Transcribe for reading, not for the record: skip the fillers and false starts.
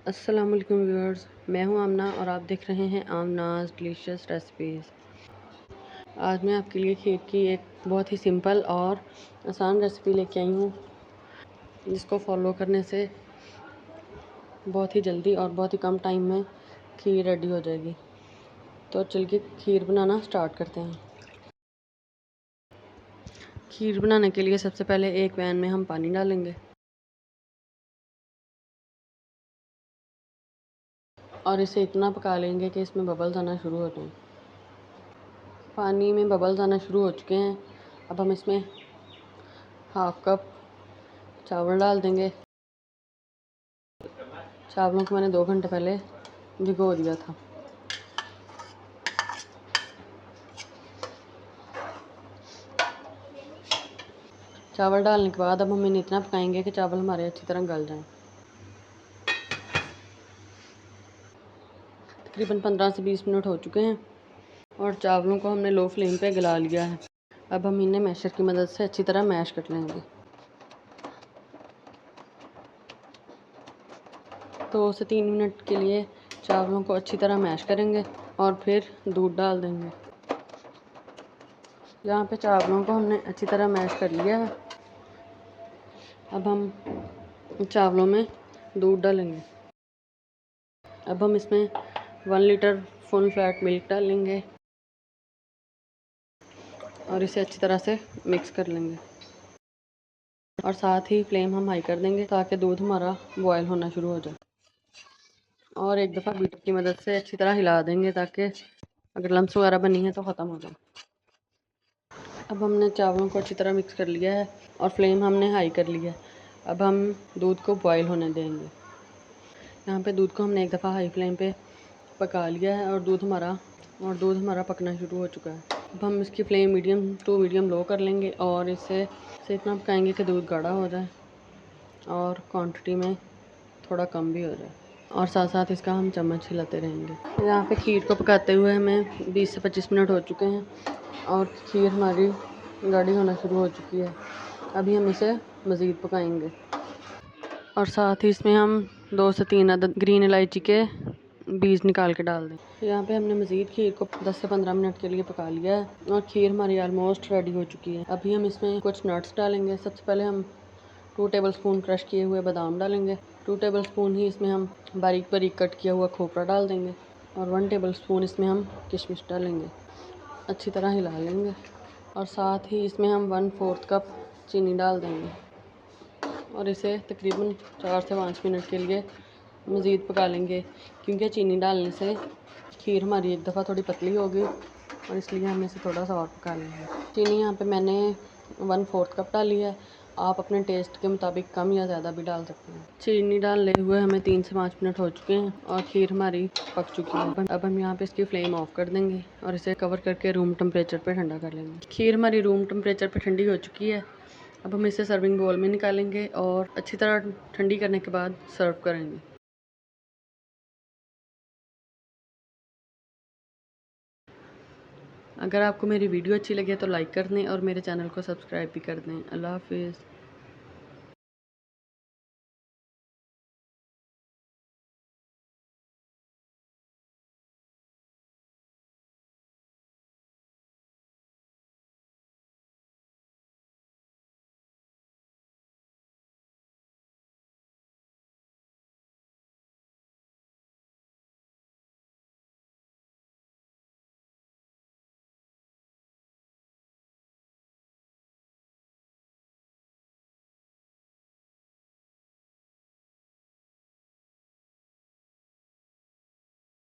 अस्सलाम वालेकुम व्यूअर्स, मैं हूं आमना और आप देख रहे हैं आमनाज़ डिलीशियस रेसिपीज़। आज मैं आपके लिए खीर की एक बहुत ही सिंपल और आसान रेसिपी लेके आई हूं, जिसको फॉलो करने से बहुत ही जल्दी और बहुत ही कम टाइम में खीर रेडी हो जाएगी। तो चलिए खीर बनाना स्टार्ट करते हैं। खीर बनाने के लिए सबसे पहले एक पैन में हम पानी डालेंगे और इसे इतना पका लेंगे कि इसमें बबल्स आना शुरू हो जाएं। पानी में बबल्स आना शुरू हो चुके हैं। अब हम इसमें हाफ कप चावल डाल देंगे। चावलों को मैंने 2 घंटे पहले भिगो दिया था। चावल डालने के बाद अब हम इन्हें इतना पकाएंगे कि चावल हमारे अच्छी तरह गल जाएं। तकरीबन 15 से 20 मिनट हो चुके हैं और चावलों को हमने लो फ्लेम पे गला लिया है। अब हम इन्हें मैशर की मदद से अच्छी तरह मैश कर लेंगे। 2 से 3 मिनट के लिए चावलों को अच्छी तरह मैश करेंगे और फिर दूध डाल देंगे। यहाँ पे चावलों को हमने अच्छी तरह मैश कर लिया है। अब हम चावलों में दूध डालेंगे। अब हम इसमें 1 लीटर फुल फैट मिल्क डालेंगे और इसे अच्छी तरह से मिक्स कर लेंगे और साथ ही फ्लेम हम हाई कर देंगे ताकि दूध हमारा बॉयल होना शुरू हो जाए। और एक दफ़ा बीटर की मदद से अच्छी तरह हिला देंगे ताकि अगर लम्स वगैरह बनी है तो ख़त्म हो जाए। अब हमने चावलों को अच्छी तरह मिक्स कर लिया है और फ्लेम हमने हाई कर लिया है। अब हम दूध को बॉयल होने देंगे। यहाँ पे दूध को हमने एक दफ़ा हाई फ्लेम पे पका लिया है और दूध हमारा पकना शुरू हो चुका है। अब हम इसकी flame medium to medium low कर लेंगे और इसे इतना पकाएंगे कि दूध गाढ़ा हो जाए और क्वांटिटी में थोड़ा कम भी हो जाए और साथ साथ इसका हम चम्मच हिलाते रहेंगे। यहाँ पे खीर को पकाते हुए हमें 20 से 25 मिनट हो चुके हैं और खीर हमारी गाढ़ी होना शुरू हो चुकी है। अभी हम इसे मज़ीद पकाएंगे और साथ ही इसमें हम 2 से 3 अदद ग्रीन इलायची के बीज निकाल के डाल दें। यहाँ पे हमने मज़ीद खीर को 10 से 15 मिनट के लिए पका लिया है और खीर हमारी ऑलमोस्ट रेडी हो चुकी है। अभी हम इसमें कुछ नट्स डालेंगे। सबसे पहले हम 2 टेबलस्पून क्रश किए हुए बादाम डालेंगे। 2 टेबलस्पून ही इसमें हम बारीक बारीक कट किया हुआ खोपरा डाल देंगे और 1 टेबलस्पून इसमें हम किशमिश डालेंगे। अच्छी तरह हिला लेंगे और साथ ही इसमें हम 1/4 कप चीनी डाल देंगे और इसे तकरीबन 4 से 5 मिनट के लिए मज़ीद पका लेंगे, क्योंकि चीनी डालने से खीर हमारी एक दफ़ा थोड़ी पतली होगी और इसलिए हम इसे थोड़ा सा और पका लेंगे। चीनी यहाँ पे मैंने 1/4 कप डाली है। आप अपने टेस्ट के मुताबिक कम या ज़्यादा भी डाल सकते हैं। चीनी डालने हुए हमें 3 से 5 मिनट हो चुके हैं और खीर हमारी पक चुकी है। अब हम यहाँ पे इसकी फ्लेम ऑफ कर देंगे और इसे कवर करके रूम टेम्परेचर पे ठंडा कर लेंगे। खीर हमारी रूम टेम्परेचर पे ठंडी हो चुकी है। अब हम इसे सर्विंग बोल में निकालेंगे और अच्छी तरह ठंडी करने के बाद सर्व करेंगे। अगर आपको मेरी वीडियो अच्छी लगे तो लाइक कर दें और मेरे चैनल को सब्सक्राइब भी कर दें। अल्लाह हाफ़िज़।